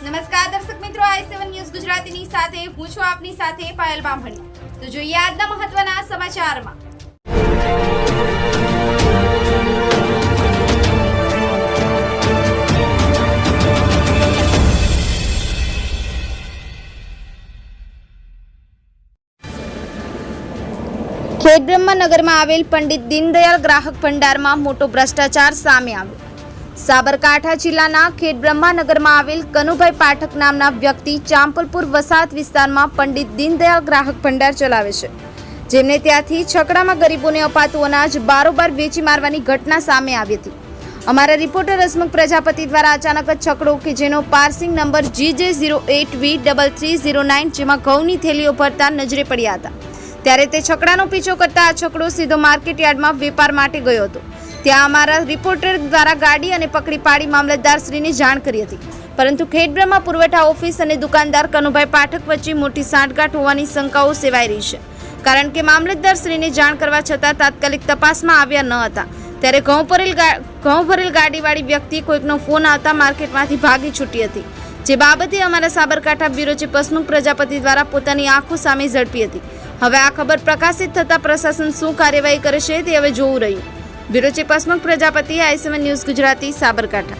નમસ્કાર દર્શક મિત્રો, i7 ન્યૂઝ ગુજરાતીની સાથે હું છું આપની સાથે પાયલ બામણી। તો જોઈએ આજના મહત્વના સમાચારમાં। ખેડબ્રહ્મા નગરમાં આવેલ પંડિત દીનદયાળ ગ્રાહક ભંડારમાં મોટો ભ્રષ્ટાચાર સામે આવ્યો। સાબરકાંઠા જિલ્લાના ખેડબ્રહ્મા નગરમાં આવેલ કનુભાઈ પાઠક નામના વ્યક્તિ ચાંપલપુર વસાહત વિસ્તારમાં પંડિત દીનદયાળ ગ્રાહક ભંડાર ચલાવે છે, જેમને ત્યાંથી છકડામાં ગરીબોને અપાતું અનાજ બારોબાર વેચી મારવાની ઘટના સામે આવી હતી। અમારા રિપોર્ટર હસમુખ પ્રજાપતિ દ્વારા અચાનક જ છકડો કે જેનો પાર્સિંગ નંબર GJ08V3309 જેમાં ઘઉંની થેલીઓ ભરતા નજરે પડ્યા હતા, ત્યારે તે છકડાનો પીછો કરતા આ છકડો સીધો માર્કેટ યાર્ડમાં વેપાર માટે ગયો હતો। ત્યાં અમારા રિપોર્ટર દ્વારા ગાડી અને પકડી પાડી મામલતદારશ્રીને જાણ કરી હતી, પરંતુ ખેડબ્રહ્મા પુરવઠા ઓફિસ અને દુકાનદાર કનુભાઈ પાઠક વચ્ચે મોટી સાંઠગાંઠ હોવાની શંકાઓ સેવાઈ રહી છે, કારણ કે મામલતદારશ્રીને જાણ કરવા છતાં તાત્કાલિક તપાસમાં આવ્યા ન હતા। ત્યારે ઘઉં ભરેલ ગાડીવાળી વ્યક્તિ કોઈકનો ફોન આવતા માર્કેટમાંથી ભાગી છૂટી હતી, જે બાબતે અમારા સાબરકાંઠા બ્યુરો ચીફ હસમુખ પ્રજાપતિ દ્વારા પોતાની આંખો સામે ઝડપી હતી। હવે આ ખબર પ્રકાશિત થતાં પ્રશાસન શું કાર્યવાહી કરે છે તે હવે જોવું રહ્યું। Bureau chief Hasmukh Prajapati, i7 news Gujarati, Sabarkantha.